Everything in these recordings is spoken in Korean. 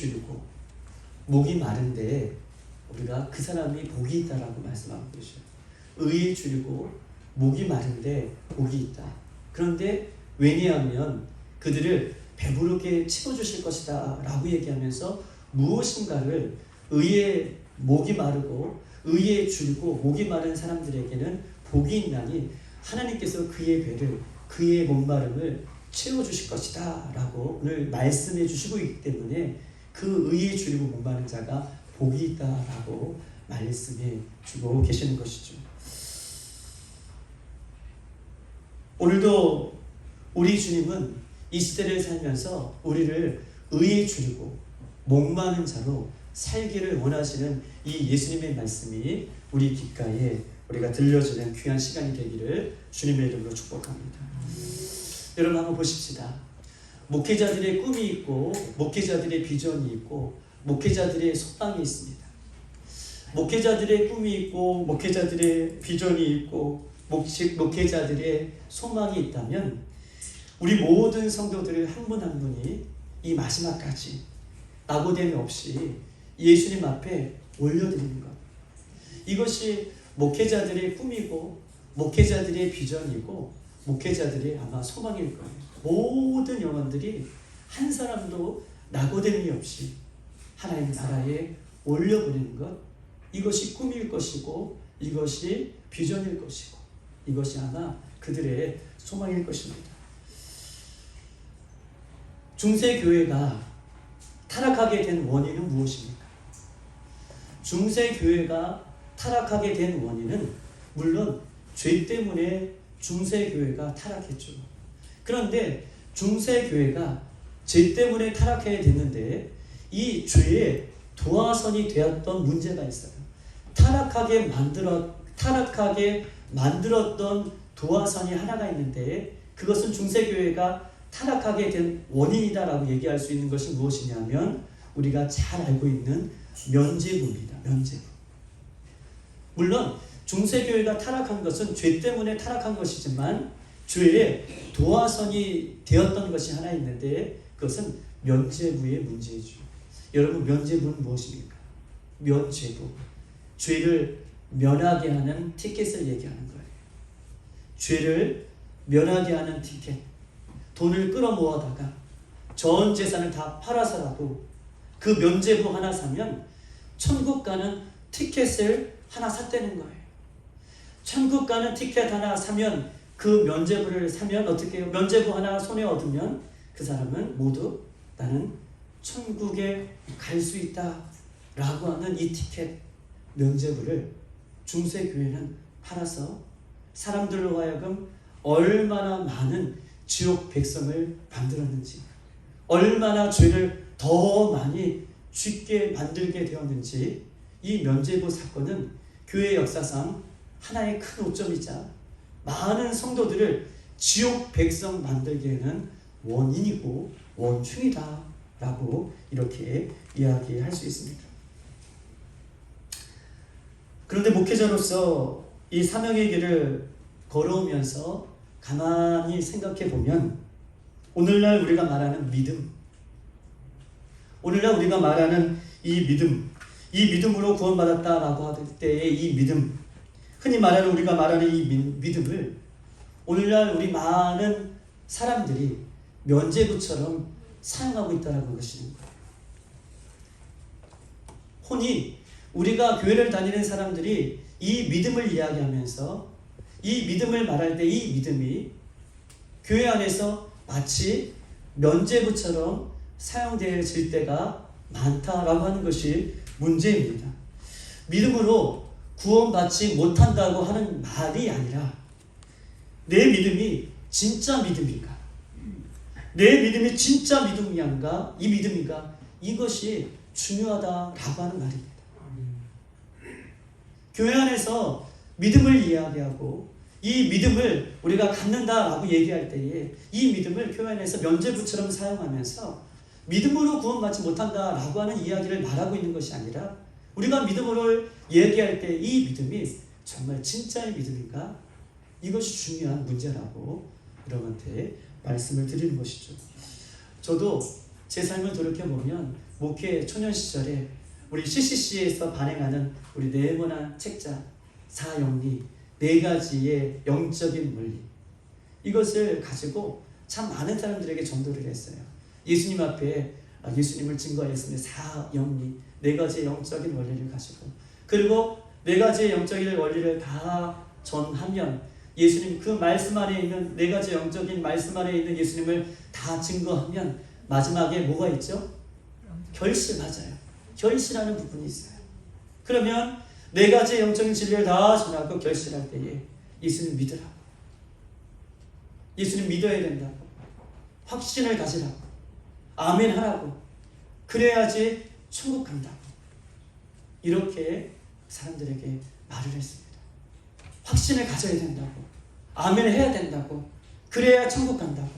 줄이고 목이 마른데 우리가 그 사람이 복이 있다라고 말씀하고 계셔요. 의에 줄이고 목이 마른데 복이 있다. 그런데 왜냐하면 그들을 배부르게 채워주실 것이다 라고 얘기하면서 무엇인가를 의에 목이 마르고 의에 줄이고 목이 마른 사람들에게는 복이 있나니 하나님께서 그의 배를 그의 목마름을 채워주실 것이다 라고 오늘 말씀해 주시고 있기 때문에 그 의에 줄이고 목마른 자가 복이 있다 라고 말씀해 주고 계시는 것이죠. 오늘도 우리 주님은 이 시대를 살면서 우리를 의에 줄이고 목마른 자로 살기를 원하시는 이 예수님의 말씀이 우리 귓가에 우리가 들려주는 귀한 시간이 되기를 주님의 이름으로 축복합니다. 여러분 한번 보십시다. 목회자들의 꿈이 있고 목회자들의 비전이 있고 목회자들의 소망이 있습니다. 목회자들의 꿈이 있고 목회자들의 비전이 있고 목회자들의 소망이 있다면 우리 모든 성도들을 한 분 한 분이 이 마지막까지 낙오됨이 없이 예수님 앞에 올려드리는 것, 이것이 목회자들의 꿈이고 목회자들의 비전이고 목회자들의 아마 소망일 거예요. 모든 영혼들이 한 사람도 낙오됨이 없이 하나님 나라에 올려보내는 것, 이것이 꿈일 것이고 이것이 비전일 것이고 이것이 아마 그들의 소망일 것입니다. 중세교회가 타락하게 된 원인은 무엇입니까? 중세교회가 타락하게 된 원인은 물론 죄 때문에 중세교회가 타락했죠. 그런데 중세교회가 죄 때문에 타락해야 됐는데 이 죄의 도화선이 되었던 문제가 있어요. 타락하게 만들었던 도화선이 하나가 있는데 그것은 중세교회가 타락하게 된 원인이다라고 얘기할 수 있는 것이 무엇이냐면 우리가 잘 알고 있는 면죄부입니다. 면죄부. 물론 중세교회가 타락한 것은 죄 때문에 타락한 것이지만 죄의 도화선이 되었던 것이 하나 있는데 그것은 면죄부의 문제죠. 여러분 면죄부는 무엇입니까? 면죄부. 죄를 면하게 하는 티켓을 얘기하는 거예요. 죄를 면하게 하는 티켓. 돈을 끌어모아다가 전 재산을 다 팔아서라도 그 면죄부 하나 사면 천국 가는 티켓을 하나 샀다는 거예요. 천국 가는 티켓 하나 사면 그 면죄부를 사면 어떻게 해요? 면죄부 하나 손에 얻으면 그 사람은 모두 나는 천국에 갈 수 있다 라고 하는 이 티켓 면죄부를 중세교회는 팔아서 사람들로 하여금 얼마나 많은 지옥 백성을 만들었는지, 얼마나 죄를 더 많이 짓게 만들게 되었는지, 이 면죄부 사건은 교회 역사상 하나의 큰 오점이자 많은 성도들을 지옥 백성 만들기에는 원인이고 원흉이다 라고 이렇게 이야기할 수 있습니다. 그런데 목회자로서 이 사명의 길을 걸어오면서 가만히 생각해 보면 오늘날 우리가 말하는 믿음, 오늘날 우리가 말하는 이 믿음으로 구원받았다라고 할 때의 이 믿음, 흔히 말하는 우리가 말하는 이 믿음을 오늘날 우리 많은 사람들이 면죄부처럼 사용하고 있다는 것인 거예요. 혼이 우리가 교회를 다니는 사람들이 이 믿음을 이야기하면서 이 믿음을 말할 때 이 믿음이 교회 안에서 마치 면죄부처럼 사용되어질 때가 많다라고 하는 것이 문제입니다. 믿음으로 구원받지 못한다고 하는 말이 아니라 내 믿음이 진짜 믿음인가? 내 믿음이 진짜 믿음인가? 이 믿음인가? 이것이 중요하다라고 하는 말입니다. 교회 안에서 믿음을 이야기하고 이 믿음을 우리가 갖는다라고 얘기할 때에 이 믿음을 교회 안에서 면죄부처럼 사용하면서 믿음으로 구원받지 못한다라고 하는 이야기를 말하고 있는 것이 아니라 우리가 믿음으로 얘기할 때 이 믿음이 정말 진짜의 믿음인가? 이것이 중요한 문제라고 여러분한테 말씀을 드리는 것이죠. 저도 제 삶을 돌이켜보면 목회 초년 시절에 우리 CCC에서 발행하는 우리 네모난 책자 사영리 4가지의 영적인 원리, 이것을 가지고 참 많은 사람들에게 전도를 했어요. 예수님 앞에 예수님을 증거하였습니다. 사영리 4가지의 영적인 원리를 가지고, 그리고 4가지의 영적인 원리를 다 전하면 예수님 그 말씀 안에 있는 4가지 영적인 말씀 안에 있는 예수님을 다 증거하면 마지막에 뭐가 있죠? 결실. 맞아요. 결실하는 부분이 있어요. 그러면 4가지 영적인 진리를 다 전하고 결실할 때에 예수님 믿으라고, 예수님 믿어야 된다고, 확신을 가지라고, 아멘 하라고, 그래야지 천국 간다고, 이렇게 사람들에게 말을 했습니다. 확신을 가져야 된다고, 아멘을 해야 된다고, 그래야 천국 간다고.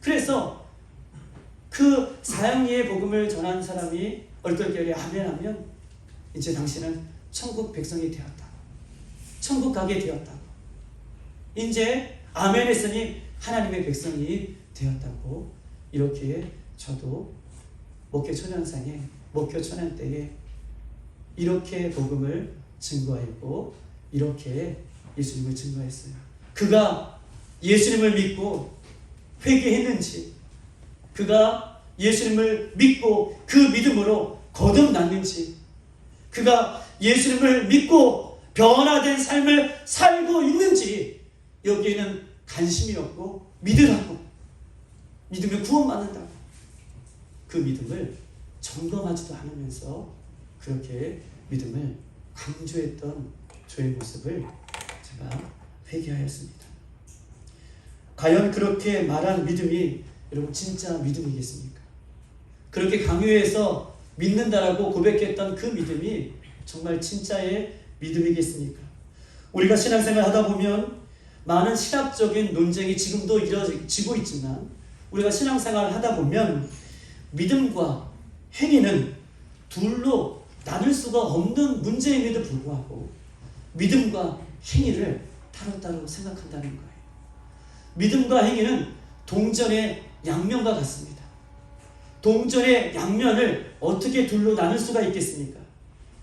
그래서 그 사형리의 복음을 전한 사람이 얼떨결에 아멘하면 이제 당신은 천국 백성이 되었다고, 천국 가게 되었다고, 이제 아멘 했으니 하나님의 백성이 되었다고. 이렇게 저도 목회 초년생에, 목표 초년 때에 이렇게 복음을 증거했고 이렇게 예수님을 증거했어요. 그가 예수님을 믿고 회개했는지, 그가 예수님을 믿고 그 믿음으로 거듭났는지, 그가 예수님을 믿고 변화된 삶을 살고 있는지, 여기에는 관심이 없고 믿으라고, 믿으면 구원받는다고, 그 믿음을 점검하지도 않으면서 그렇게 믿음을 강조했던 저의 모습을 제가 회개하였습니다. 과연 그렇게 말한 믿음이 여러분 진짜 믿음이겠습니까? 그렇게 강요해서 믿는다라고 고백했던 그 믿음이 정말 진짜의 믿음이겠습니까? 우리가 신앙생활 하다 보면 많은 신학적인 논쟁이 지금도 이루어지고 있지만, 우리가 신앙생활을 하다 보면 믿음과 행위는 둘로 나눌 수가 없는 문제임에도 불구하고 믿음과 행위를 따로따로 생각한다는 거예요. 믿음과 행위는 동전의 양면과 같습니다. 동전의 양면을 어떻게 둘로 나눌 수가 있겠습니까?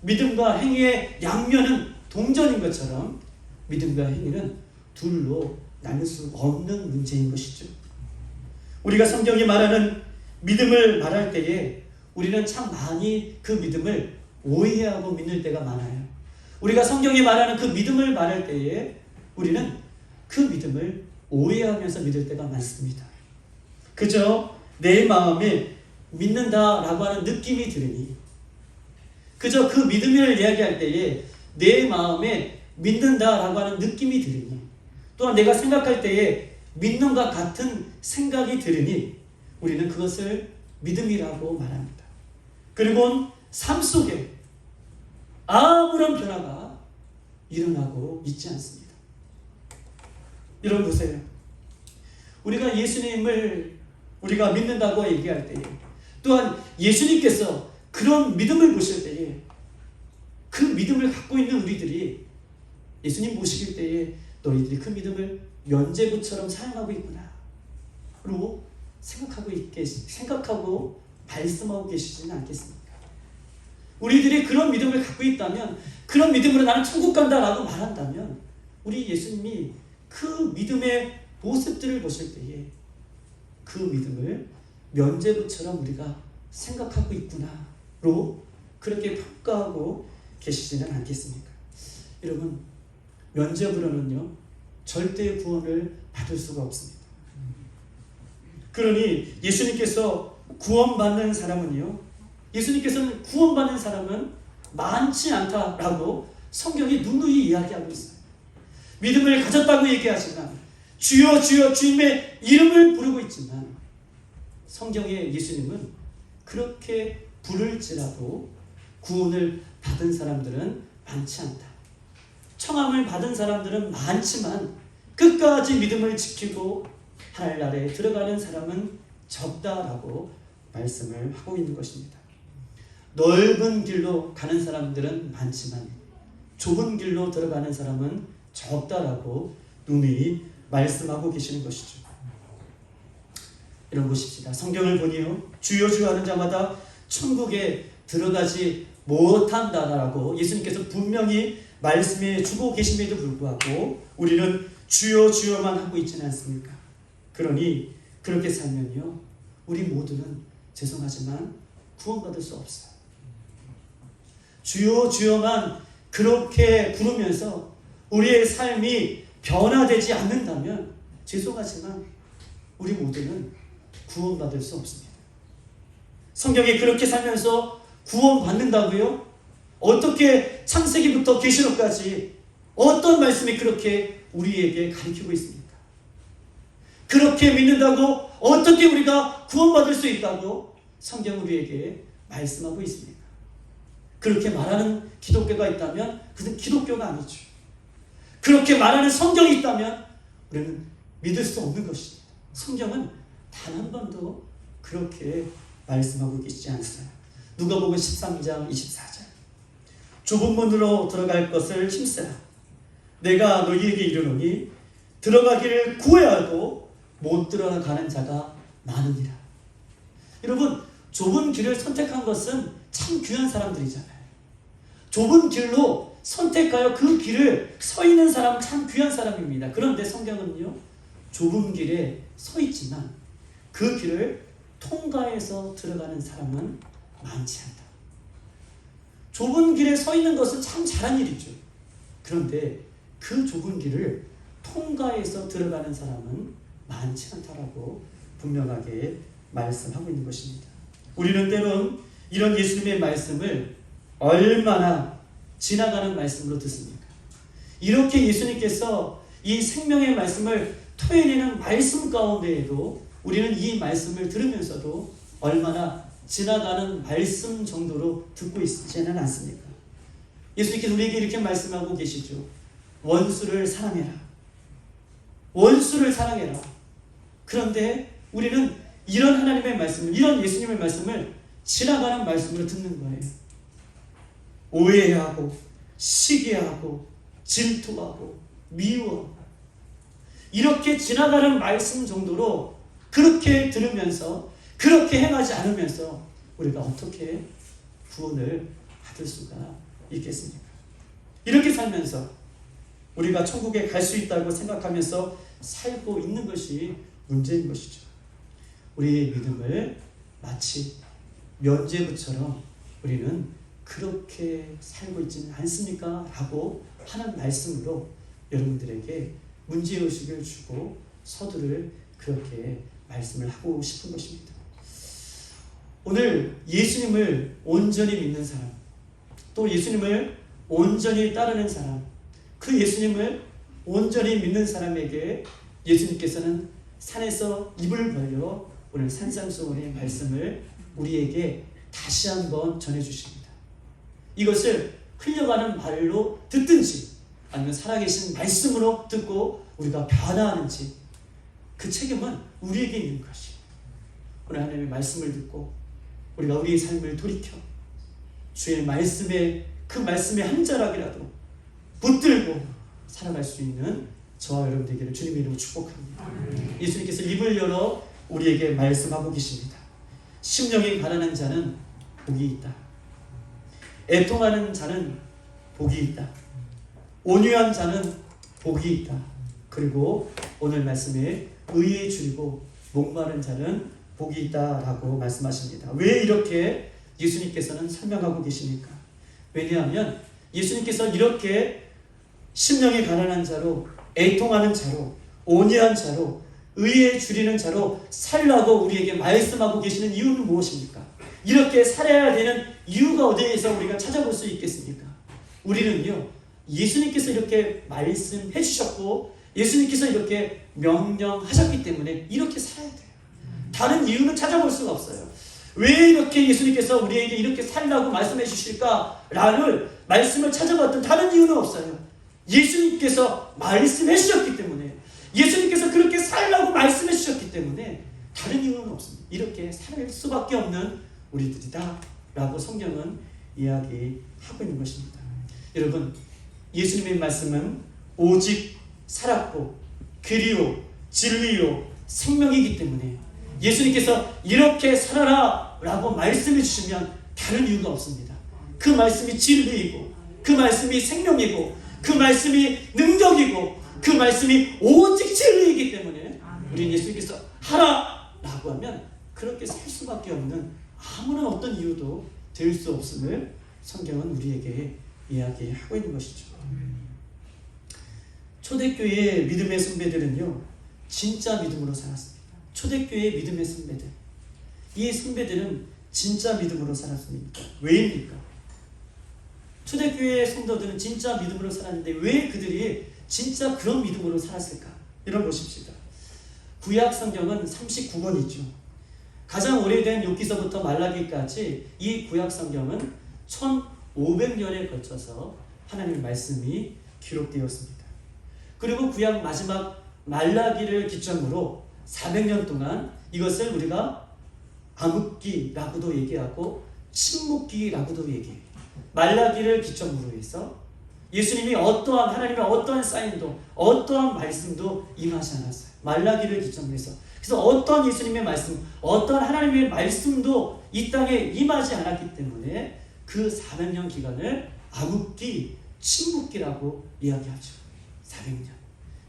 믿음과 행위의 양면은 동전인 것처럼 믿음과 행위는 둘로 나눌 수 없는 문제인 것이죠. 우리가 성경이 말하는 믿음을 말할 때에 우리는 참 많이 그 믿음을 오해하고 믿는 때가 많아요. 우리가 성경이 말하는 그 믿음을 말할 때에 우리는 그 믿음을 오해하면서 믿을 때가 많습니다. 그저 내 마음에 믿는다라고 하는 느낌이 들으니, 그저 그 믿음을 이야기할 때에 내 마음에 믿는다라고 하는 느낌이 들으니, 또한 내가 생각할 때에 믿는 것 같은 생각이 들으니 우리는 그것을 믿음이라고 말합니다. 그리고 삶 속에 아무런 변화가 일어나고 있지 않습니다. 여러분 보세요. 우리가 예수님을 우리가 믿는다고 얘기할 때에, 또한 예수님께서 그런 믿음을 보실 때에 그 믿음을 갖고 있는 우리들이 예수님 모시길 때에 너희들이 그 믿음을 면죄부처럼 사용하고 있구나 라고 생각하고 말씀하고 계시지는 않겠습니까? 우리들이 그런 믿음을 갖고 있다면, 그런 믿음으로 나는 천국 간다라고 말한다면, 우리 예수님이 그 믿음의 모습들을 보실 때에 그 믿음을 면죄부처럼 우리가 생각하고 있구나로 그렇게 평가하고 계시지는 않겠습니까? 여러분, 면죄부로는요 절대 구원을 받을 수가 없습니다. 그러니 예수님께서 구원받는 사람은요, 예수님께서는 구원받는 사람은 많지 않다라고 성경이 누누이 이야기하고 있어요. 믿음을 가졌다고 얘기하지만, 주여 주여 주님의 이름을 부르고 있지만, 성경의 예수님은 그렇게 부를지라도 구원을 받은 사람들은 많지 않다. 청함을 받은 사람들은 많지만 끝까지 믿음을 지키고 하늘나라에 들어가는 사람은 적다라고 말씀을 하고 있는 것입니다. 넓은 길로 가는 사람들은 많지만 좁은 길로 들어가는 사람은 적다라고 누누이 말씀하고 계시는 것이죠. 이런 보십시다. 성경을 보니요, 주여 주여 하는 자마다 천국에 들어가지 못한다라고 예수님께서 분명히 말씀해 주고 계심에도 불구하고 우리는 주여 주여만 하고 있지는 않습니까? 그러니 그렇게 살면요, 우리 모두는 죄송하지만 구원받을 수 없어요. 주여 주여만 그렇게 부르면서 우리의 삶이 변화되지 않는다면 죄송하지만 우리 모두는 구원받을 수 없습니다. 성경에 그렇게 살면서 구원받는다고요? 어떻게 창세기부터 계시록까지 어떤 말씀이 그렇게 우리에게 가르치고 있습니까? 그렇게 믿는다고 어떻게 우리가 구원받을 수 있다고 성경 우리에게 말씀하고 있습니까? 그렇게 말하는 기독교가 있다면 그것은 기독교가 아니죠. 그렇게 말하는 성경이 있다면 우리는 믿을 수 없는 것입니다. 성경은 단 한 번도 그렇게 말씀하고 계시지 않습니다. 누가복음 13장 24절 좁은 문으로 들어갈 것을 힘쓰라. 내가 너희에게 이르노니 들어가기를 구해하고 못 들어가는 자가 많으니라. 여러분, 좁은 길을 선택한 것은 참 귀한 사람들이잖아요. 좁은 길로 선택하여 그 길을 서 있는 사람은 참 귀한 사람입니다. 그런데 성경은요, 좁은 길에 서 있지만 그 길을 통과해서 들어가는 사람은 많지 않다. 좁은 길에 서 있는 것은 참 잘한 일이죠. 그런데 그 좁은 길을 통과해서 들어가는 사람은 많지 않다라고 분명하게 말씀하고 있는 것입니다. 우리는 때론 이런 예수님의 말씀을 얼마나 지나가는 말씀으로 듣습니까? 이렇게 예수님께서 이 생명의 말씀을 토해내는 말씀 가운데에도 우리는 이 말씀을 들으면서도 얼마나 지나가는 말씀 정도로 듣고 있지는 않습니까? 예수님께서 우리에게 이렇게 말씀하고 계시죠. 원수를 사랑해라. 원수를 사랑해라. 그런데 우리는 이런 하나님의 말씀을, 이런 예수님의 말씀을 지나가는 말씀으로 듣는 거예요. 오해하고 시기하고 질투하고 미워하고 이렇게 지나가는 말씀 정도로 그렇게 들으면서 그렇게 행하지 않으면서 우리가 어떻게 구원을 받을 수가 있겠습니까? 이렇게 살면서 우리가 천국에 갈 수 있다고 생각하면서 살고 있는 것이 문제인 것이죠. 우리의 믿음을 마치 면죄부처럼 우리는 그렇게 살고 있지는 않습니까? 라고 하는 말씀으로 여러분들에게 문제의식을 주고 서두를 그렇게 말씀을 하고 싶은 것입니다. 오늘 예수님을 온전히 믿는 사람, 또 예수님을 온전히 따르는 사람, 그 예수님을 온전히 믿는 사람에게 예수님께서는 산에서 입을 벌려 오늘 산상수훈의 말씀을 우리에게 다시 한번 전해주십니다. 이것을 흘려가는 말로 듣든지 아니면 살아계신 말씀으로 듣고 우리가 변화하는지 그 책임은 우리에게 있는 것이에요. 오늘 하나님의 말씀을 듣고 우리가 우리의 삶을 돌이켜 주의 말씀에 그 말씀의 한 자락이라도 붙들고 살아갈 수 있는 저와 여러분 되기를 주님의 이름으로 축복합니다. 예수님께서 입을 열어 우리에게 말씀하고 계십니다. 심령이 가난한 자는 복이 있다. 애통하는 자는 복이 있다. 온유한 자는 복이 있다. 그리고 오늘 말씀에 의에 줄이고 목마른 자는 복이 있다라고 말씀하십니다. 왜 이렇게 예수님께서는 설명하고 계십니까? 왜냐하면 예수님께서 이렇게 심령이 가난한 자로, 애통하는 자로, 온유한 자로, 의에 줄이는 자로 살라고 우리에게 말씀하고 계시는 이유는 무엇입니까? 이렇게 살아야 되는 이유가 어디에서 우리가 찾아볼 수 있겠습니까? 우리는요, 예수님께서 이렇게 말씀해 주셨고 예수님께서 이렇게 명령하셨기 때문에 이렇게 살아야 돼요. 다른 이유는 찾아볼 수가 없어요. 왜 이렇게 예수님께서 우리에게 이렇게 살라고 말씀해 주실까라는 말씀을 찾아봤던 다른 이유는 없어요. 예수님께서 말씀해 주셨기 때문에, 예수님께서 그렇게 살라고 말씀해 주셨기 때문에 다른 이유는 없습니다. 이렇게 살 수밖에 없는 우리들이다 라고 성경은 이야기하고 있는 것입니다. 여러분, 예수님의 말씀은 오직 살았고 길이요 진리요 생명이기 때문에 예수님께서 이렇게 살아라 하라라고 말씀해 주시면 다른 이유가 없습니다. 그 말씀이 진리이고, 그 말씀이 생명이고, 그 말씀이 능력이고, 그 말씀이 오직 진리이기 때문에 우리 예수님께서 하라라고 하면 그렇게 살 수밖에 없는 아무런 어떤 이유도 될 수 없음을 성경은 우리에게 이야기하고 있는 것이죠. 초대교회의 믿음의 선배들은요, 진짜 믿음으로 살았습니다. 초대교회의 믿음의 선배들, 이 선배들은 진짜 믿음으로 살았습니까? 왜입니까? 초대교회의 성도들은 진짜 믿음으로 살았는데 왜 그들이 진짜 그런 믿음으로 살았을까? 여러분 보십시다. 구약 성경은 39권이죠. 가장 오래된 욥기서부터 말라기까지 이 구약 성경은 1500년에 걸쳐서 하나님의 말씀이 기록되었습니다. 그리고 구약 마지막 말라기를 기점으로 400년 동안 이것을 우리가 암흑기라고도 얘기하고 침묵기라고도 얘기해요. 말라기를 기점으로 해서 예수님이 어떠한, 하나님의 어떠한 사인도 어떠한 말씀도 임하지 않았어요. 말라기를 기점으로 해서. 그래서 어떠한 예수님의 말씀, 어떠한 하나님의 말씀도 이 땅에 임하지 않았기 때문에 그 400년 기간을 암흑기, 침묵기라고 이야기하죠. 400년.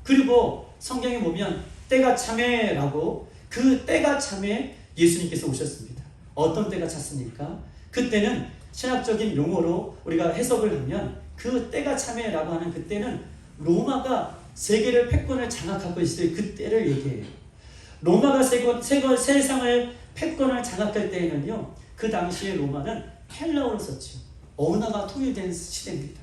그리고 성경에 보면 때가 참에라고, 그 때가 참에 예수님께서 오셨습니다. 어떤 때가 찼습니까? 그때는 신학적인 용어로 우리가 해석을 하면 그 때가 참에라고 하는 그때는 로마가 세계를 패권을 장악하고 있을 그때를 얘기해요. 로마가 세상을 패권을 장악할 때에는요, 그 당시에 로마는 헬라어를 썼죠. 언어가 통일된 시대입니다.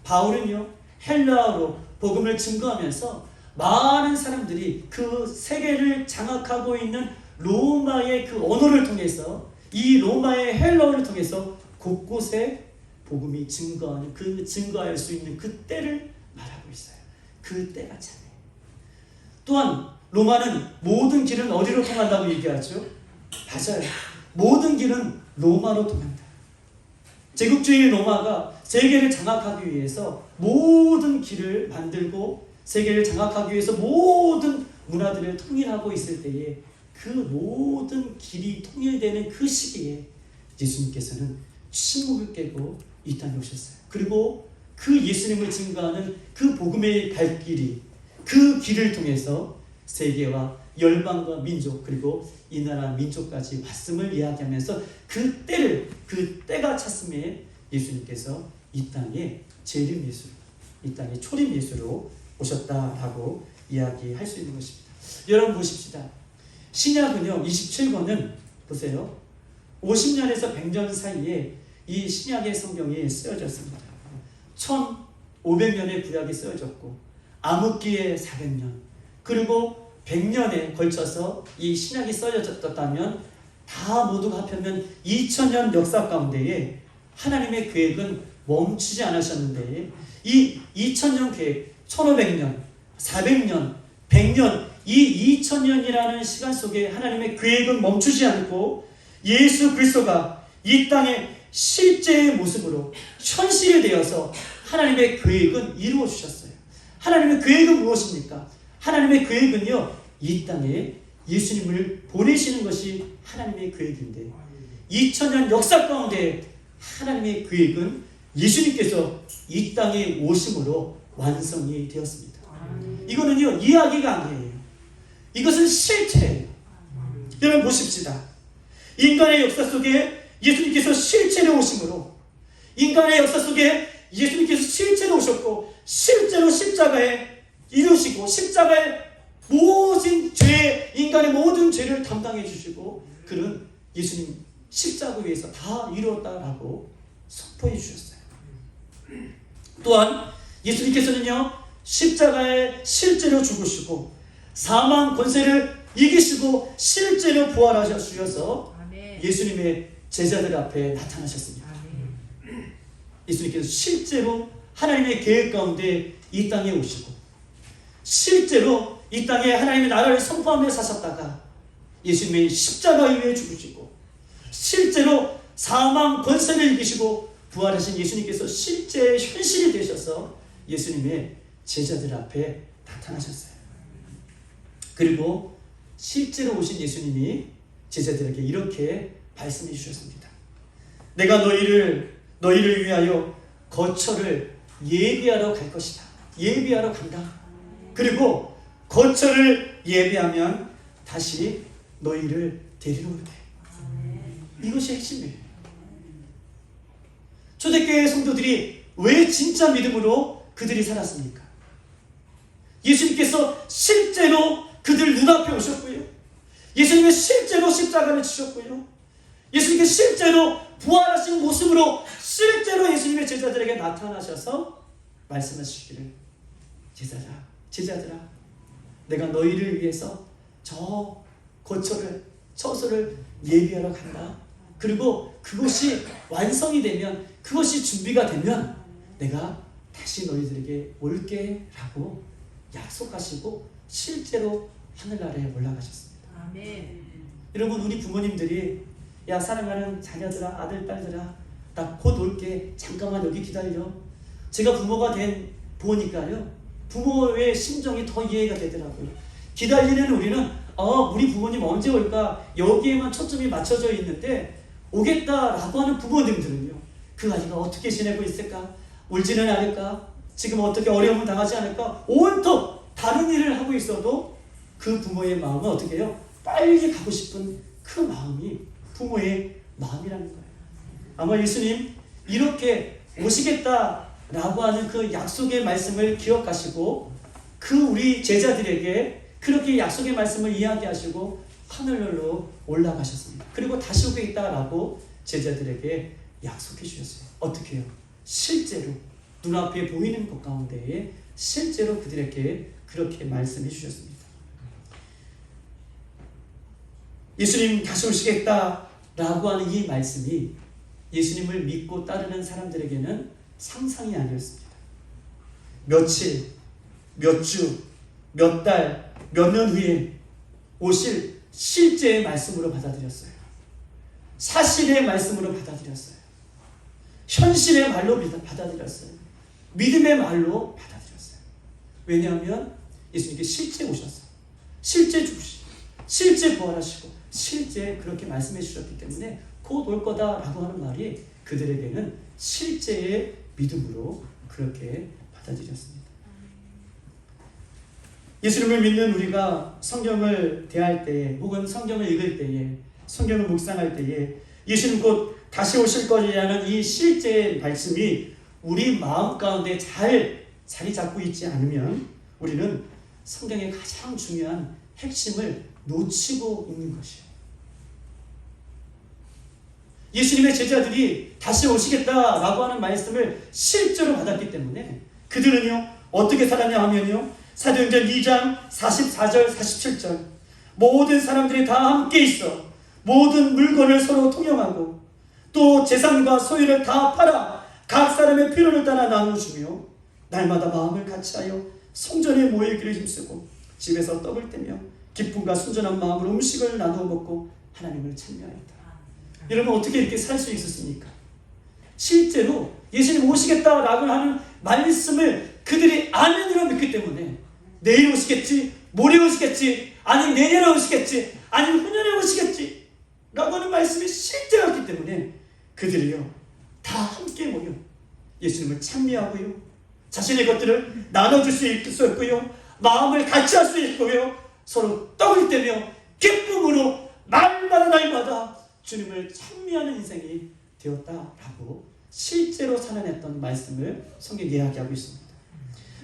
바울은요, 헬라어로 복음을 증거하면서 많은 사람들이 그 세계를 장악하고 있는 로마의 그 언어를 통해서, 이 로마의 헬라어를 통해서 곳곳에 복음이 증거하는, 그 증거할 수 있는 그 때를 말하고 있어요. 그 때가 참에. 또한 로마는 모든 길은 어디로 통한다고 얘기하죠? 맞아요. 모든 길은 로마로 통한다. 제국주의 로마가 세계를 장악하기 위해서 모든 길을 만들고 세계를 장악하기 위해서 모든 문화들을 통일하고 있을 때에 그 모든 길이 통일되는 그 시기에 예수님께서는 침묵을 깨고 이 땅에 오셨어요. 그리고 그 예수님을 증거하는 그 복음의 발길이, 그 길을 통해서 세계와 열방과 민족, 그리고 이 나라 민족까지 왔음을 이야기하면서 그 때를, 그 때가 찼음에 예수님께서 이 땅에 재림 예수로, 이 땅에 초림 예수로 오셨다라고 이야기할 수 있는 것입니다. 여러분 보십시다. 신약은요, 27권은 보세요. 50년에서 100년 사이에 이 신약의 성경이 쓰여졌습니다. 1500년의 구약이 쓰여졌고 암흑기에 400년, 그리고 100년에 걸쳐서 이 신약이 써졌다면 다 모두가 합하면 2000년 역사 가운데에 하나님의 계획은 멈추지 않으셨는데 이 2000년 계획, 1500년, 400년, 100년, 이 2000년이라는 시간 속에 하나님의 계획은 멈추지 않고 예수 그리스도가 이 땅에 실제의 모습으로 현실이 되어서 하나님의 계획은 이루어 주셨어요. 하나님의 계획은 무엇입니까? 하나님의 계획은요, 이 땅에 예수님을 보내시는 것이 하나님의 계획인데 2000년 역사 가운데 하나님의 계획은 예수님께서 이 땅에 오심으로 완성이 되었습니다. 이거는요, 이야기가 아니에요. 이것은 실체예요. 여러분 보십시다. 인간의 역사 속에 예수님께서 실체로 오심으로, 인간의 역사 속에 예수님께서 실제로 오셨고 실제로 십자가에 이루시고 십자가에 모든 죄, 인간의 모든 죄를 담당해 주시고 그런 예수님 십자가 위에서 다 이루었다라고 선포해 주셨어요. 또한 예수님께서는요, 십자가에 실제로 죽으시고 사망 권세를 이기시고 실제로 부활하셔서 예수님의 제자들 앞에 나타나셨습니다. 예수님께서 실제로 하나님의 계획 가운데 이 땅에 오시고 실제로 이 땅에 하나님의 나라를 선포하며 사셨다가 예수님의 십자가 위에 죽으시고 실제로 사망 권세를 이기시고 부활하신 예수님께서 실제 현실이 되셔서 예수님의 제자들 앞에 나타나셨어요. 그리고 실제로 오신 예수님이 제자들에게 이렇게 말씀해 주셨습니다. 내가 너희를 위하여 거처를 예비하러 갈 것이다. 예비하러 간다. 그리고 거처를 예비하면 다시 너희를 데리러 올게. 이것이 핵심이에요. 초대교회 성도들이 왜 진짜 믿음으로 그들이 살았습니까? 예수님께서 실제로 그들 눈앞에 오셨고요. 예수님은 실제로 십자가를 지셨고요. 예수님께서 실제로 부활하신 모습으로 실제로 예수님의 제자들에게 나타나셔서 말씀하시기를 제자들아 내가 너희를 위해서 저 거처를 처소를 예비하러 간다. 그리고 그것이 완성이 되면 그것이 준비가 되면 내가 다시 너희들에게 올게 라고 약속하시고 실제로 하늘나라에 올라가셨습니다. 아멘. 여러분 우리 부모님들이 야 사랑하는 자녀들아 아들 딸들아 나 곧 올게 잠깐만 여기 기다려. 제가 부모가 된 보니까요 부모의 심정이 더 이해가 되더라고요. 기다리는 우리는 우리 부모님 언제 올까 여기에만 초점이 맞춰져 있는데 오겠다라고 하는 부모님들은요 그 아이가 어떻게 지내고 있을까 울지는 않을까 지금 어떻게 어려움을 당하지 않을까 온통 다른 일을 하고 있어도 그 부모의 마음은 어떻게 해요? 빨리 가고 싶은 그 마음이 부모의 마음이라는 거예요. 아마 예수님 이렇게 오시겠다라고 하는 그 약속의 말씀을 기억하시고 그 우리 제자들에게 그렇게 약속의 말씀을 이야기하시고 하늘로 올라가셨습니다. 그리고 다시 오겠다라고 제자들에게 약속해 주셨어요. 어떻게 해요? 실제로 눈앞에 보이는 것 가운데에 실제로 그들에게 그렇게 말씀해 주셨습니다. 예수님 다시 오시겠다라고 하는 이 말씀이 예수님을 믿고 따르는 사람들에게는 상상이 아니었습니다. 며칠, 몇 주, 몇 달, 몇 년 후에 오실 실제의 말씀으로 받아들였어요. 사실의 말씀으로 받아들였어요. 현실의 말로 받아들였어요. 믿음의 말로 받아들였어요. 왜냐하면 예수님께 실제 오셔서 실제 죽으시고 실제 부활하시고 실제 그렇게 말씀해 주셨기 때문에 곧 올 거다라고 하는 말이 그들에게는 실제의 믿음으로 그렇게 받아들였습니다. 예수님을 믿는 우리가 성경을 대할 때에 혹은 성경을 읽을 때에 성경을 묵상할 때에 예수님 곧 다시 오실 것이라는 이 실제의 말씀이 우리 마음 가운데 잘 자리 잡고 있지 않으면 우리는 성경의 가장 중요한 핵심을 놓치고 있는 것이에요. 예수님의 제자들이 다시 오시겠다라고 하는 말씀을 실제로 받았기 때문에 그들은요 어떻게 살았냐 하면요 사도행전 2장 44절 47절 모든 사람들이 다 함께 있어 모든 물건을 서로 통용하고 또 재산과 소유를 다 팔아 각 사람의 필요를 따라 나누주며 날마다 마음을 같이하여 성전에 모이기를 힘쓰고 집에서 떡을 떼며 기쁨과 순전한 마음으로 음식을 나누어 먹고 하나님을 찬미하였다. 여러분 어떻게 이렇게 살 수 있었습니까? 실제로 예수님 오시겠다라고 하는 말씀을 그들이 아멘으로 믿기 때문에 내일 오시겠지, 모레 오시겠지, 아니 내년에 오시겠지, 아니 후년에 오시겠지 라고 하는 말씀이 실제였기 때문에 그들이요 다 함께 모여 예수님을 찬미하고요 자신의 것들을 나눠줄 수 있었고요 마음을 같이 할 수 있고요 서로 떡을 떼며 기쁨으로 날마다 주님을 찬미하는 인생이 되었다라고 실제로 살아냈던 말씀을 성경에 이야기하고 있습니다.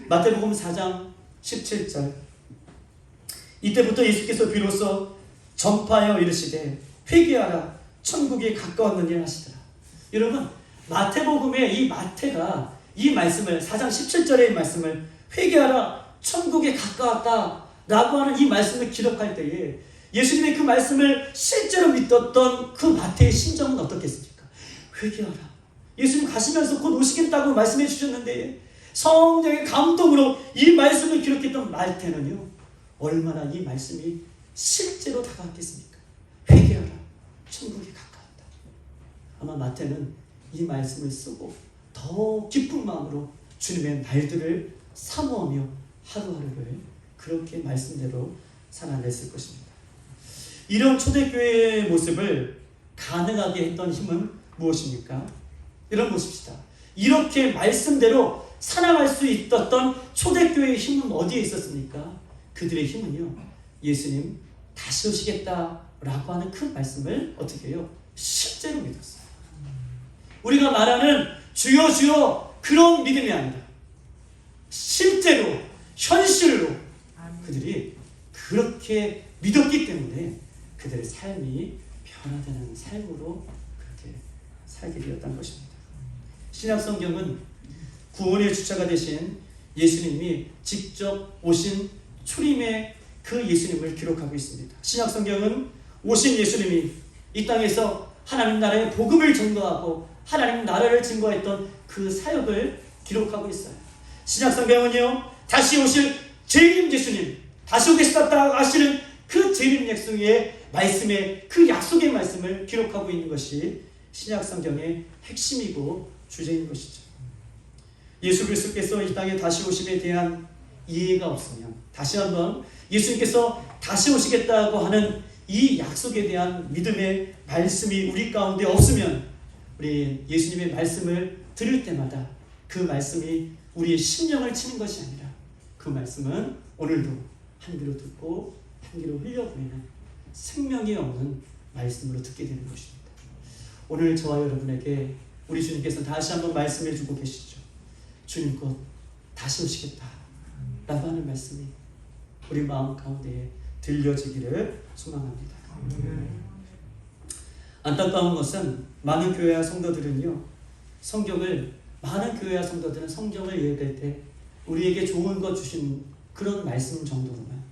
마태복음 4장 17절 이때부터 예수께서 비로소 전파하여 이르시되 회개하라 천국이 가까웠느니라 하시더라. 여러분 마태복음의 이 마태가 이 말씀을 4장 17절의 말씀을 회개하라 천국이 가까웠다라고 하는 이 말씀을 기록할 때에 예수님의 그 말씀을 실제로 믿었던 그 마태의 심정은 어떻겠습니까? 회개하라. 예수님 가시면서 곧 오시겠다고 말씀해 주셨는데 성령의 감동으로 이 말씀을 기록했던 마태는요 얼마나 이 말씀이 실제로 다가왔겠습니까? 회개하라. 천국이 가까웠다. 아마 마태는 이 말씀을 쓰고 더 기쁜 마음으로 주님의 말들을 사모하며 하루하루를 그렇게 말씀대로 살아냈을 것입니다. 이런 초대교회의 모습을 가능하게 했던 힘은 무엇입니까? 여러분 보십시다. 이렇게 말씀대로 살아갈 수 있었던 초대교회의 힘은 어디에 있었습니까? 그들의 힘은요, 예수님 다시 오시겠다라고 하는 그 말씀을 어떻게 해요? 실제로 믿었어요. 우리가 말하는 주여 주여 그런 믿음이 아니라 실제로 현실로 그들이 그렇게 믿었기 때문에 그들의 삶이 변화되는 삶으로 그렇게 살게 되었던 것입니다. 신약성경은 구원의 주체가 되신 예수님이 직접 오신 초림의 그 예수님을 기록하고 있습니다. 신약성경은 오신 예수님이 이 땅에서 하나님 나라의 복음을 전거하고 하나님 나라를 증거했던 그 사역을 기록하고 있어요. 신약성경은요, 다시 오실 재림 예수님, 다시 오겠다 하시는 그 재림 약속의 말씀의 그 약속의 말씀을 기록하고 있는 것이 신약성경의 핵심이고 주제인 것이죠. 예수 그리스도께서 이 땅에 다시 오심에 대한 이해가 없으면, 다시 한번 예수님께서 다시 오시겠다고 하는 이 약속에 대한 믿음의 말씀이 우리 가운데 없으면, 우리 예수님의 말씀을 들을 때마다 그 말씀이 우리의 심령을 치는 것이 아니라 그 말씀은 오늘도 한 귀로 듣고 한 귀로 흘려보내는 생명이 없는 말씀으로 듣게 되는 것입니다. 오늘 저와 여러분에게 우리 주님께서 다시 한번 말씀해 주고 계시죠. 주님 곧 다시 오시겠다 라고 하는 말씀이 우리 마음 가운데 들려지기를 소망합니다. 안타까운 것은 많은 교회와 성도들은요, 많은 교회와 성도들은 성경을 읽을 때 우리에게 좋은 것 주신 그런 말씀 정도로만,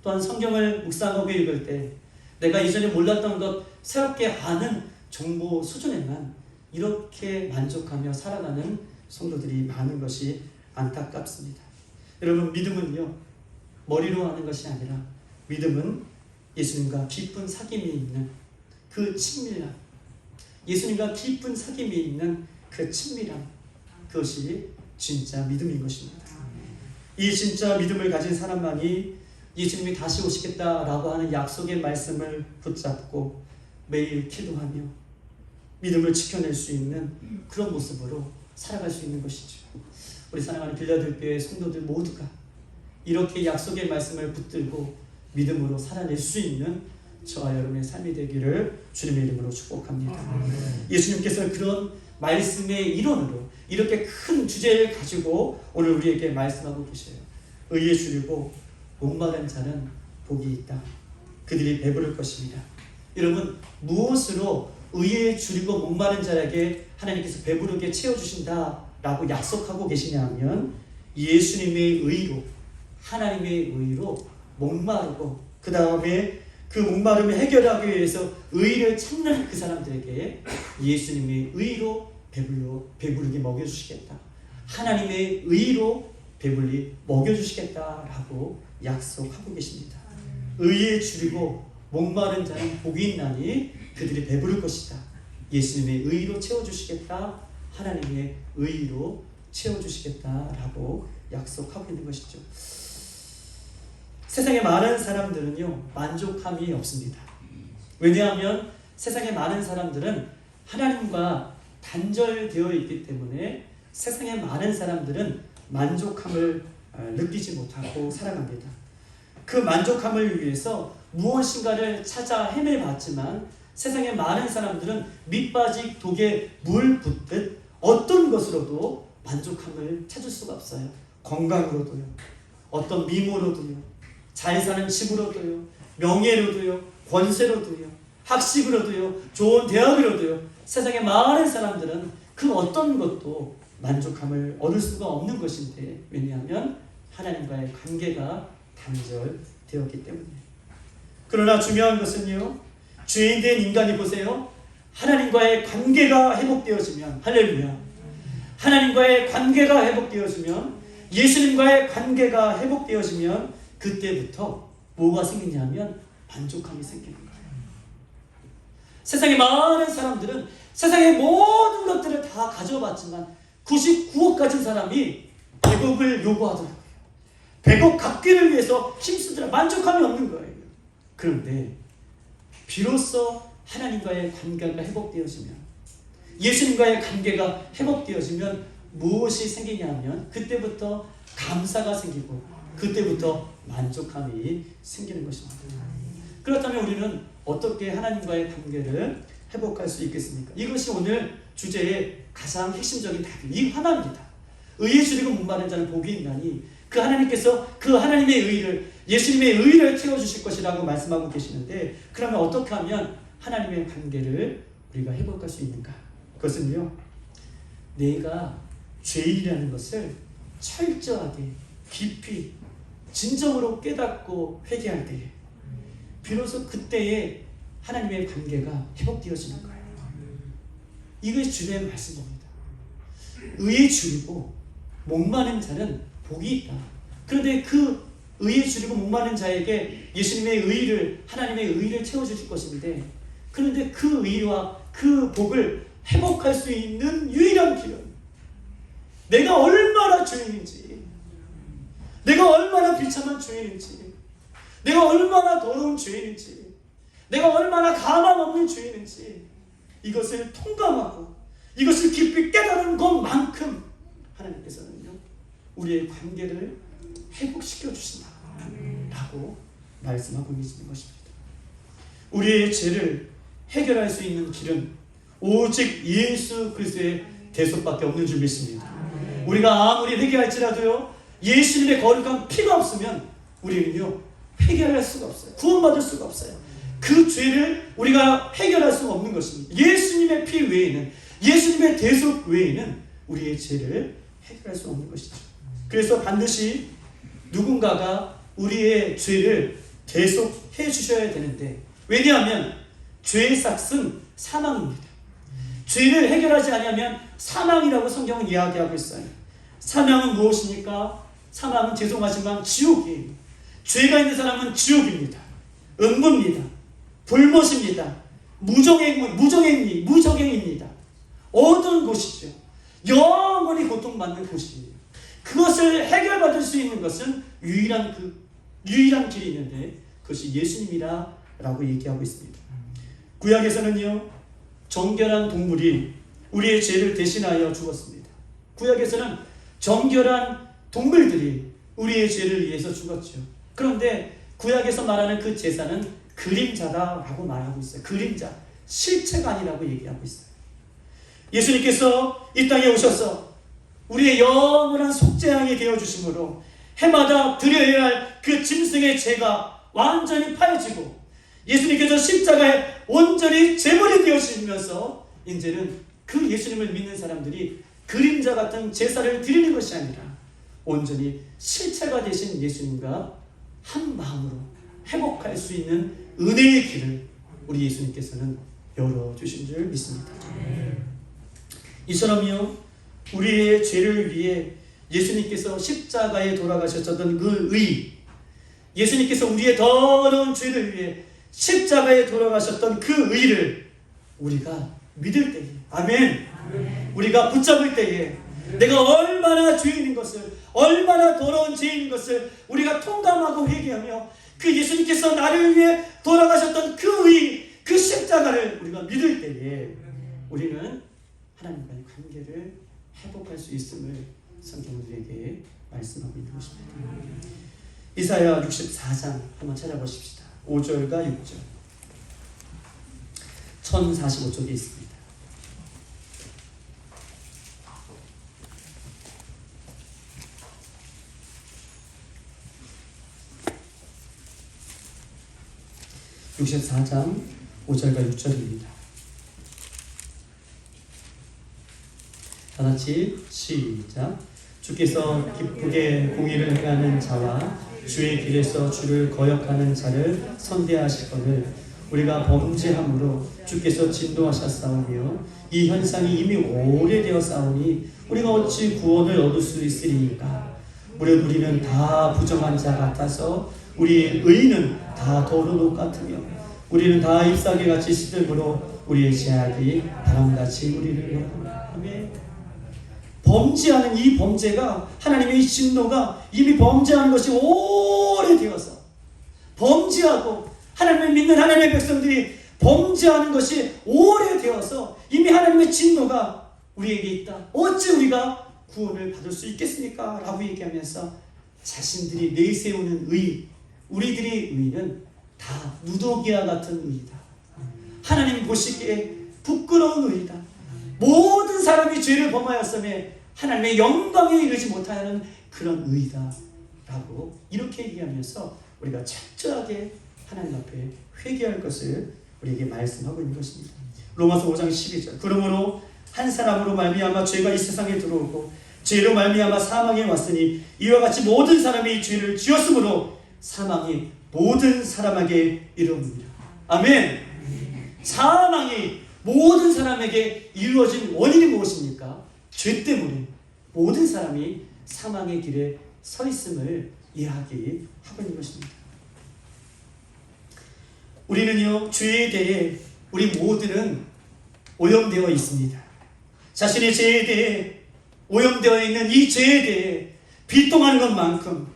또한 성경을 묵상하고 읽을 때 내가 이전에 몰랐던 것 새롭게 아는 정보 수준에만 이렇게 만족하며 살아가는 성도들이 많은 것이 안타깝습니다. 여러분, 믿음은요, 머리로 하는 것이 아니라 믿음은 예수님과 깊은 사귐이 있는 그 친밀함, 예수님과 깊은 사귐이 있는 그 친밀함, 그것이 진짜 믿음인 것입니다. 이 진짜 믿음을 가진 사람만이 예수님이 다시 오시겠다라고 하는 약속의 말씀을 붙잡고 매일 기도하며 믿음을 지켜낼 수 있는 그런 모습으로 살아갈 수 있는 것이죠. 우리 사랑하는 빌라델피아의 성도들 모두가 이렇게 약속의 말씀을 붙들고 믿음으로 살아낼 수 있는 저와 여러분의 삶이 되기를 주님의 이름으로 축복합니다. 예수님께서 그런 말씀의 일원으로 이렇게 큰 주제를 가지고 오늘 우리에게 말씀하고 계셔요. 의에 주리고 목마른 자는 복이 있다. 그들이 배부를 것입니다. 여러분, 무엇으로 의에 주리고 목마른 자에게 하나님께서 배부르게 채워주신다라고 약속하고 계시냐 하면 예수님의 의로, 하나님의 의로 목마르고 그 다음에 그 목마름을 해결하기 위해서 의를 찾는 그 사람들에게 예수님의 의로 배부르게 먹여주시겠다. 하나님의 의로 배불리 먹여주시겠다라고 약속하고 계십니다. 의에 주리고 목마른 자는 복이 있나니 그들이 배부를 것이다. 예수님의 의로 채워주시겠다. 하나님의 의로 채워주시겠다라고 약속하고 있는 것이죠. 세상에 많은 사람들은요, 만족함이 없습니다. 왜냐하면 세상에 많은 사람들은 하나님과 단절되어 있기 때문에 세상에 많은 사람들은 만족함을 느끼지 못하고 살아갑니다. 그 만족함을 위해서 무엇인가를 찾아 헤매봤지만 세상에 많은 사람들은 밑빠진 독에 물 붓듯 어떤 것으로도 만족함을 찾을 수가 없어요. 건강으로도요, 어떤 미모로도요, 잘 사는 집으로도요, 명예로도요, 권세로도요, 학식으로도요, 좋은 대학으로도요, 세상에 많은 사람들은 그 어떤 것도 만족함을 얻을 수가 없는 것인데, 왜냐하면 하나님과의 관계가 단절되었기 때문이에요. 그러나 중요한 것은요, 죄인된 인간이 보세요. 하나님과의 관계가 회복되어지면, 할렐루야, 하나님과의 관계가 회복되어지면, 예수님과의 관계가 회복되어지면 그때부터 뭐가 생기냐면 만족함이 생기는 거예요. 세상에 많은 사람들은 세상의 모든 것들을 다 가져봤지만 99억 가진 사람이 100억을 요구하더라고요. 100억 갚기를 위해서 힘쓰더라. 만족함이 없는 거예요. 그런데 비로소 하나님과의 관계가 회복되어지면, 예수님과의 관계가 회복되어지면 무엇이 생기냐면 그때부터 감사가 생기고 그때부터 만족함이 생기는 것입니다. 그렇다면 우리는 어떻게 하나님과의 관계를 회복할 수 있겠습니까? 이것이 오늘 주제의 가장 핵심적인 답이 이 하나입니다. 의에 줄이고 목마른 자는 복이 있나니 그 하나님께서 그 하나님의 의를, 예수님의 의를 채워주실 것이라고 말씀하고 계시는데, 그러면 어떻게 하면 하나님의 관계를 우리가 회복할 수 있는가? 그것은요, 내가 죄인이라는 것을 철저하게 깊이 진정으로 깨닫고 회개할 때에 비로소 그때에 하나님의 관계가 회복되어지는 거예요. 이것이 주님의 말씀입니다. 의에 줄이고 목마른 자는 복이 있다. 그런데 그 의에 줄이고 목마른 자에게 예수님의 의를, 하나님의 의를 채워주실 것인데, 그런데 그 의와 그 복을 회복할 수 있는 유일한 길은 내가 얼마나 죄인인지, 내가 얼마나 비참한 죄인인지, 내가 얼마나 더러운 죄인인지, 내가 얼마나 가망 없는 죄인인지 이것을 통감하고 이것을 깊이 깨달은 것만큼 하나님께서는요, 우리의 관계를 회복시켜 주신다 라고 말씀하고 계시는 것입니다. 우리의 죄를 해결할 수 있는 길은 오직 예수 그리스도의 대속밖에 없는 줄 믿습니다. 우리가 아무리 회개할지라도요, 예수님의 거룩한 피가 없으면 우리는요 해결할 수가 없어요. 구원받을 수가 없어요. 그 죄를 우리가 해결할 수가 없는 것입니다. 예수님의 피 외에는, 예수님의 대속 외에는 우리의 죄를 해결할 수 없는 것이죠. 그래서 반드시 누군가가 우리의 죄를 대속해 주셔야 되는데, 왜냐하면 죄의 삭은 사망입니다. 죄를 해결하지 않으면 사망이라고 성경은 이야기하고 있어요. 사망은 무엇입니까? 사망은 죄송하지만 지옥이에요. 죄가 있는 사람은 지옥입니다. 음부입니다. 불못입니다. 무정행입니다. 어두운 곳이죠. 영원히 고통받는 곳이에요. 그것을 해결받을 수 있는 것은 유일한 길이 있는데 그것이 예수님이라고 얘기하고 있습니다. 구약에서는요, 정결한 동물이 우리의 죄를 대신하여 죽었습니다. 구약에서는 정결한 동물들이 우리의 죄를 위해서 죽었죠. 그런데 구약에서 말하는 그 제사는 그림자다라고 말하고 있어요. 그림자, 실체가 아니라고 얘기하고 있어요. 예수님께서 이 땅에 오셔서 우리의 영원한 속죄양이 되어주심으로 해마다 드려야 할 그 짐승의 죄가 완전히 파해지고, 예수님께서 십자가에 온전히 제물이 되어주시면서 이제는 그 예수님을 믿는 사람들이 그림자 같은 제사를 드리는 것이 아니라 온전히 실체가 되신 예수님과 한 마음으로 회복할 수 있는 은혜의 길을 우리 예수님께서는 열어주신 줄 믿습니다. 이처럼요, 우리의 죄를 위해 예수님께서 십자가에 돌아가셨던 그 의, 예수님께서 우리의 더러운 죄를 위해 십자가에 돌아가셨던 그 의를 우리가 믿을 때에, 아멘, 우리가 붙잡을 때에 내가 얼마나 죄인인 것을, 얼마나 더러운 죄인인 것을 우리가 통감하고 회개하며 그 예수님께서 나를 위해 돌아가셨던 그 의, 그 십자가를 우리가 믿을 때에 우리는 하나님과의 관계를 회복할 수 있음을 성경은 우리에게 말씀하고 있는 것입니다. 이사야 64장 한번 찾아보십시다. 5절과 6절, 1045쪽에 있습니다. (64장) 5절과 6절입니다. 다같이 시작. 주께서 기쁘게 공의를 행하는 자와 주의 길에서 주를 거역하는 자를 선대하시거늘 우리가 범죄함으로 주께서 진노하셨사오며 이 현상이 이미 오래되었사오니 우리가 어찌 구원을 얻을 수 있으리이까. 무릇 우리는 다 부정한 자 같아서 우리의 의는 다 더러운 옷 같으며 우리는 다 잎사귀같이 시들므로 우리의 죄악이 바람같이 우리를 열어오라. 아멘. 범죄하는 이 범죄가, 하나님의 진노가 이미 범죄하는 것이 오래되어서 범죄하고 하나님을 믿는 하나님의 백성들이 범죄하는 것이 오래되어서 이미 하나님의 진노가 우리에게 있다. 어찌 우리가 구원을 받을 수 있겠습니까? 라고 얘기하면서 자신들이 내세우는 의, 우리들의 의는 다 누더기와 같은 의이다. 하나님 보시기에 부끄러운 의이다. 모든 사람이 죄를 범하였음에 하나님의 영광에 이르지 못하는 그런 의이다 라고 이렇게 얘기하면서 우리가 철저하게 하나님 앞에 회개할 것을 우리에게 말씀하고 있는 것입니다. 로마서 5장 12절 그러므로 한 사람으로 말미암아 죄가 이 세상에 들어오고 죄로 말미암아 사망에 왔으니 이와 같이 모든 사람이 죄를 지었으므로 사망이 모든 사람에게 이르느니라. 아멘. 사망이 모든 사람에게 이루어진 원인이 무엇입니까? 죄 때문에 모든 사람이 사망의 길에 서 있음을 이야기하고 있는 것입니다. 우리는요, 죄에 대해 우리 모두는 오염되어 있습니다. 자신의 죄에 대해 오염되어 있는 이 죄에 대해 비통하는 것만큼,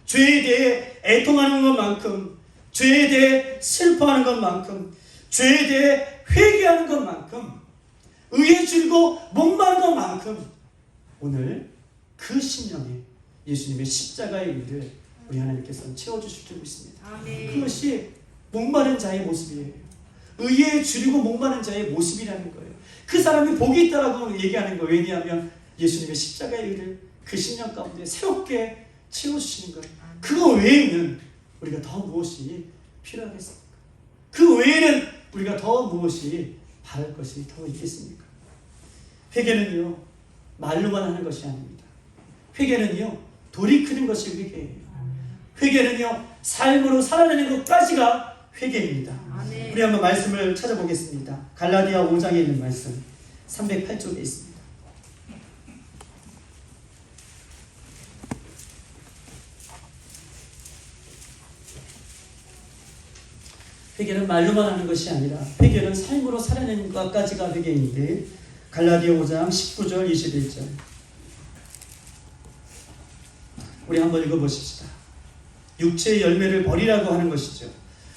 죄에 대해 애통하는 것만큼, 죄에 대해 슬퍼하는 것만큼, 죄에 대해 회개하는 것만큼, 의에 줄고 목마른 것만큼 오늘 그 심령에 예수님의 십자가의 의를 우리 하나님께서는 채워주실 줄 믿습니다. 아멘. 그것이 목마른 자의 모습이에요. 의에 줄이고 목마른 자의 모습이라는 거예요. 그 사람이 복이 있다라고 얘기하는 거예요. 왜냐하면 예수님의 십자가의 의를 그 심령 가운데 새롭게 채워주시는 거예요. 그거 외에는 우리가 더 무엇이 필요하겠습니까? 그 외에는 우리가 더 무엇이 바랄 것이 더 있겠습니까? 회개는요, 말로만 하는 것이 아닙니다. 회개는요, 돌이키는 것이 회개예요. 회개는요, 삶으로 살아내는 것까지가 회개입니다. 아멘. 우리 한번 말씀을 찾아보겠습니다. 갈라디아 5장에 있는 말씀 308쪽에 있습니다. 회개는 말로만 하는 것이 아니라 회개는 삶으로 살아내는 것까지가 회개인데 갈라디아 5장 19절 21절 우리 한번 읽어보십시다. 육체의 열매를 버리라고 하는 것이죠.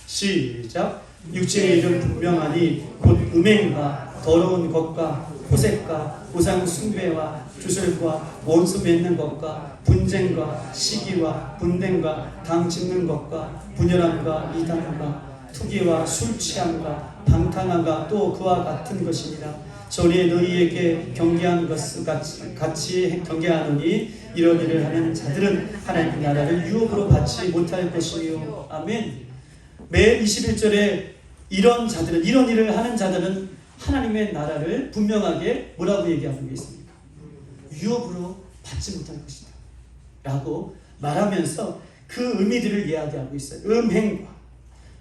시작. 육체의 일은 분명하니 곧 음행과 더러운 것과 호색과 우상 숭배와 주술과 원수 맺는 것과 분쟁과 시기와 분쟁과 당 짚는 것과 분열함과 이단과 투기와 술 취함과 방탕함과 또 그와 같은 것이니라. 전에 너희에게 경계한 것을 같이 경계하노니 이런 일을 하는 자들은 하나님의 나라를 유업으로 받지 못할 것이요. 아멘. 맨 21절에 이런 자들은, 이런 일을 하는 자들은 하나님의 나라를 분명하게 뭐라고 얘기하고 있습니까? 유업으로 받지 못할 것이다 라고 말하면서 그 의미들을 이야기하고 있어요.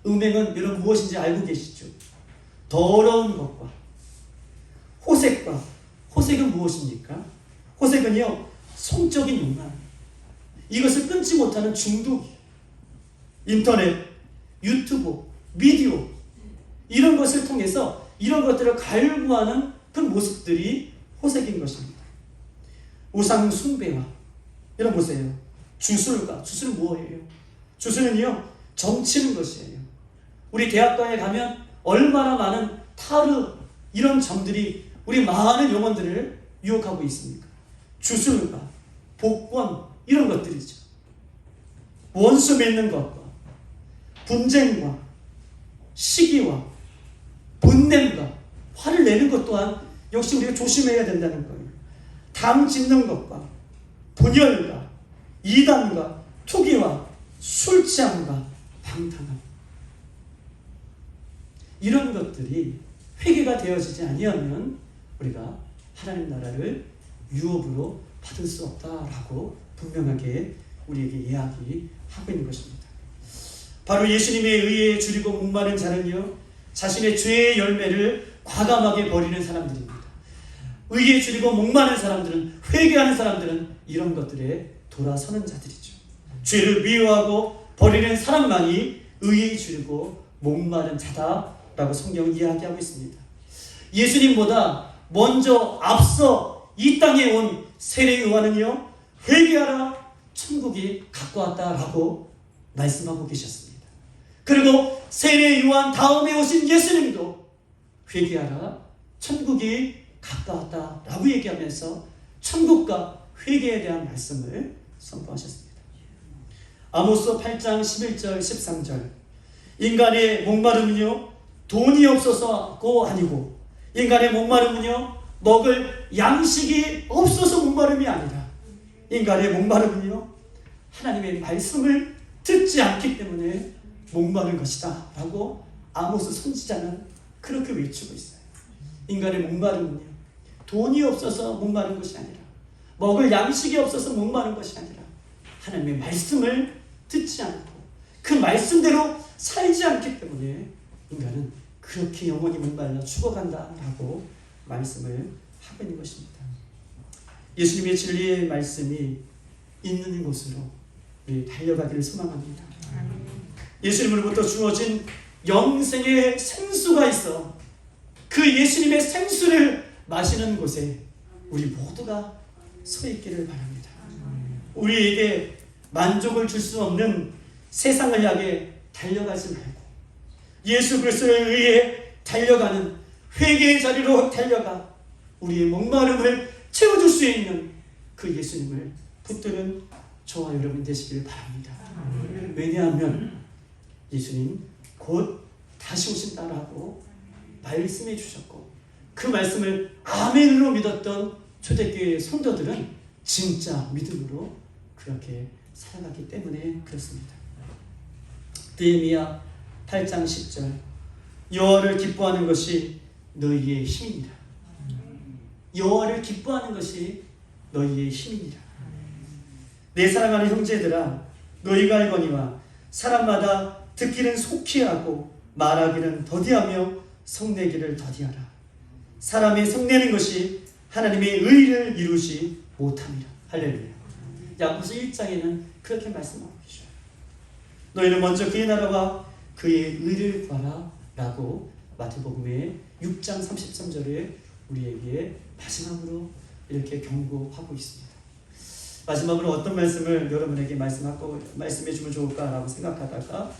음행은 여러분 무엇인지 알고 계시죠? 더러운 것과 호색은 무엇입니까? 호색은요, 성적인 욕망, 이것을 끊지 못하는 중독, 인터넷, 유튜브, 미디어 이런 것을 통해서 이런 것들을 갈구하는 그 모습들이 호색인 것입니다. 우상 숭배와 여러분 보세요. 주술은 뭐예요? 주술은요, 점치는 것이에요. 우리 대학가에 가면 얼마나 많은 타르 이런 점들이 우리 많은 영혼들을 유혹하고 있습니까? 주술과 복권 이런 것들이죠. 원수 맺는 것과 분쟁과 시기와 분냄과 화를 내는 것 또한 역시 우리가 조심해야 된다는 거예요. 당 짚는 것과 분열과 이단과 투기와 술 취함과 방탕함 이런 것들이 회개가 되어지지 아니하면 우리가 하나님 나라를 유업으로 받을 수 없다라고 분명하게 우리에게 이야기하고 있는 것입니다. 바로 예수님의 의에 줄이고 목마른 자는요, 자신의 죄의 열매를 과감하게 버리는 사람들입니다. 의에 줄이고 목마른 사람들은, 회개하는 사람들은 이런 것들에 돌아서는 자들이죠. 죄를 미워하고 버리는 사람만이 의에 줄이고 목마른 자다라고 성경은 이야기하고 있습니다. 예수님보다 먼저 앞서 이 땅에 온 세례 요한은요, 회개하라 천국이 가까웠다라고 말씀하고 계셨습니다. 그리고 세례 요한 다음에 오신 예수님도 회개하라, 천국이 가까웠다라고 얘기하면서 천국과 회개에 대한 말씀을 선포하셨습니다. 아모스 8장 11절 13절 인간의 목마름은요 돈이 없어서가 아니고 인간의 목마름은요 먹을 양식이 없어서 목마름이 아니라 인간의 목마름은요 하나님의 말씀을 듣지 않기 때문에 목마른 것이다 라고 아모스 선지자는 그렇게 외치고 있어요. 인간의 목마름은요 돈이 없어서 목마른 것이 아니라 먹을 양식이 없어서 목마른 것이 아니라 하나님의 말씀을 듣지 않고 그 말씀대로 살지 않기 때문에 인간은 그렇게 영원히 목말라 죽어간다라고 말씀을 하고 있는 것입니다. 예수님의 진리의 말씀이 있는 곳으로 우리 달려가기를 소망합니다. 예수님으로부터 주어진 영생의 생수가 있어 그 예수님의 생수를 마시는 곳에 우리 모두가 서 있기를 바랍니다. 우리에게 만족을 줄 수 없는 세상을 향해 달려가지 말고 예수 그리스도에 의해 달려가는 회개의 자리로 달려가 우리의 목마름을 채워줄 수 있는 그 예수님을 붙드는 저와 여러분 되시길 바랍니다. 왜냐하면 예수님 곧 다시 오신다라고 말씀해 주셨고 그 말씀을 아멘으로 믿었던 초대교회의 성도들은 진짜 믿음으로 그렇게 살아갔기 때문에 그렇습니다. 느헤미야 8장 10절 여호와를 기뻐하는 것이 너희의 힘이니라. 여호와를 기뻐하는 것이 너희의 힘이니라. 내 사랑하는 형제들아 너희가 알거니와 사람마다 듣기는 속히 하고 말하기는 더디하며 성내기를 더디하라. 사람이 성내는 것이 하나님의 의를 이루지 못함이라. 할렐루야. 야고보서 1장에는 그렇게 말씀하고 계셔요. 너희는 먼저 그의 나라와 그의 의를 구하라 라고 마태복음의 6장 33절에 우리에게 마지막으로 이렇게 경고하고 있습니다. 마지막으로 어떤 말씀을 여러분에게 말씀해 주면 좋을까라고 생각하다가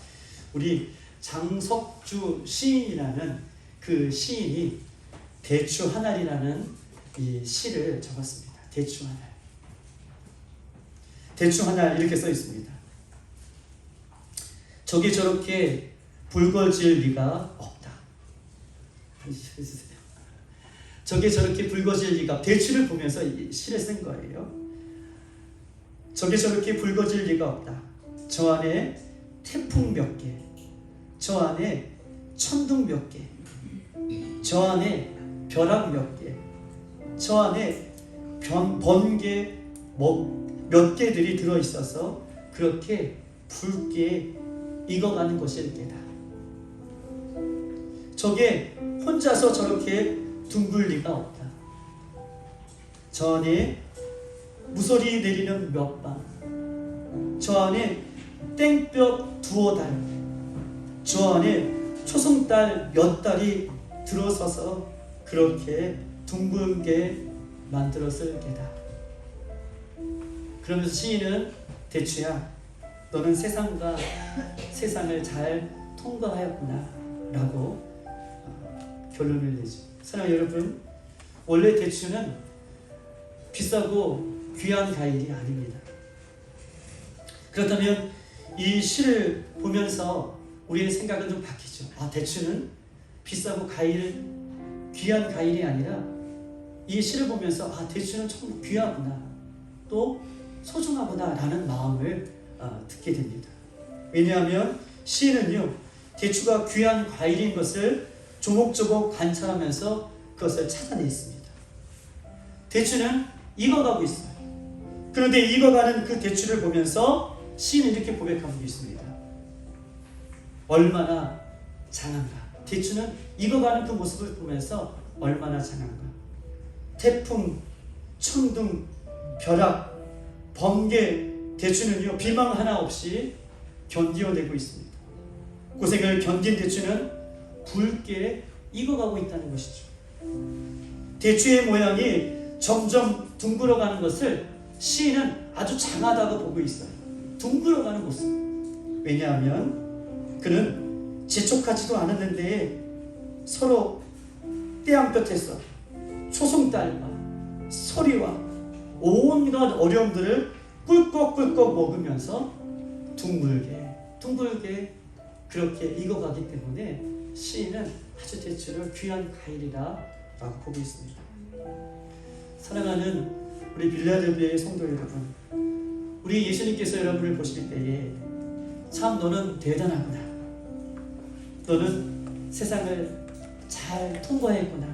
우리 장석주 시인이라는 그 시인이 대추 한 알이라는 이 시를 적었습니다. 대추 한 알. 대추 한 알 이렇게 써 있습니다. 저게 저렇게 붉어질 리가 없다. 저게 저렇게 붉어질 리가, 대추를 보면서 이 시를 쓴 거예요. 저게 저렇게 붉어질 리가 없다. 저 안에 태풍 몇 개, 저 안에 천둥 몇 개, 저 안에 벼락 몇 개, 저 안에 번개 몇 개들이 들어있어서 그렇게 붉게 익어가는 것일 게다. 저게 혼자서 저렇게 둥글 리가 없다. 저 안에 무소리 내리는 몇 방, 저 안에 땡볕 두어 달, 저 안에 초승달 몇 달이 들어서서 그렇게 둥글게 만들었을 게다. 그러면서 시인은 대추야 너는 세상을 잘 통과하였구나 라고 결론을 내죠. 사랑하는 여러분, 원래 대추는 비싸고 귀한 과일이 아닙니다. 그렇다면 이 시를 보면서 우리의 생각은 좀 바뀌죠. 아, 대추는 비싸고 귀한 과일이 아니라 이 시를 보면서 아, 대추는 참 귀하구나, 또 소중하구나 라는 마음을 듣게 됩니다. 왜냐하면 시인은요 대추가 귀한 과일인 것을 조목조목 관찰하면서 그것을 찾아냈습니다. 대추는 익어가고 있어요. 그런데 익어가는 그 대추를 보면서 시인은 이렇게 고백하고 있습니다. 얼마나 장한가. 대추는 익어가는 그 모습을 보면서 얼마나 장한가. 태풍, 천둥, 벼락, 번개, 대추는요 비망 하나 없이 견디어내고 있습니다. 고생을 견딘 대추는 붉게 익어가고 있다는 것이죠. 대추의 모양이 점점 둥글어가는 것을 시인은 아주 장하다고 보고 있어요. 둥글어가는 모습. 왜냐하면 그는 재촉하지도 않았는데 서로 떼양볕에서 초송달과 소리와 온갖 어려움들을 꿀꺽꿀꺽 먹으면서 둥글게 그렇게 익어가기 때문에 시인은 아주 대체로 귀한 과일이라고 보고 있습니다. 사랑하는 우리 빌라델비아의 성도 여러분, 우리 예수님께서 여러분을 보실 때에 참 너는 대단하구나, 너는 세상을 잘 통과했구나,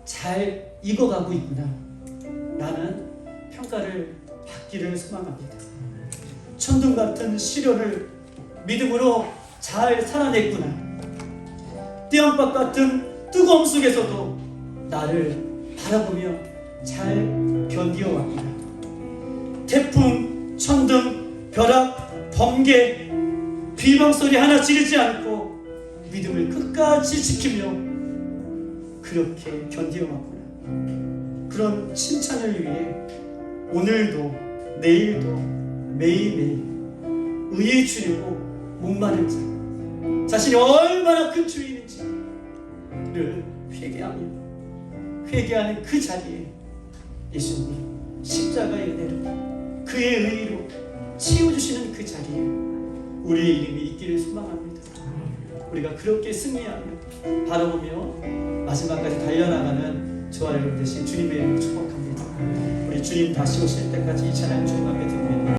잘 익어가고 있구나 라는 평가를 받기를 소망합니다. 천둥 같은 시련을 믿음으로 잘 살아냈구나, 떼양볕 같은 뜨거움 속에서도 나를 바라보며 잘 견디어왔구나, 태풍, 천둥, 벼락, 번개, 비방소리 하나 지르지 않고 믿음을 끝까지 지키며 그렇게 견디어왔구나. 그런 칭찬을 위해 오늘도 내일도 매일매일 의에 주려고 목마른 자, 자신이 얼마나 큰 죄인인지를 회개하는 그 자리에 예수님 십자가의 은혜로 그의 의로 채워주시는 그 자리에 우리의 이름이 있기를 소망합니다. 우리가 그렇게 승리하며 바라보며 마지막까지 달려나가는 저와 여러분 되신 주님의 이름으로 축복합니다. 우리 주님 다시 오실 때까지 이 찬양 주님 앞에 드립니다.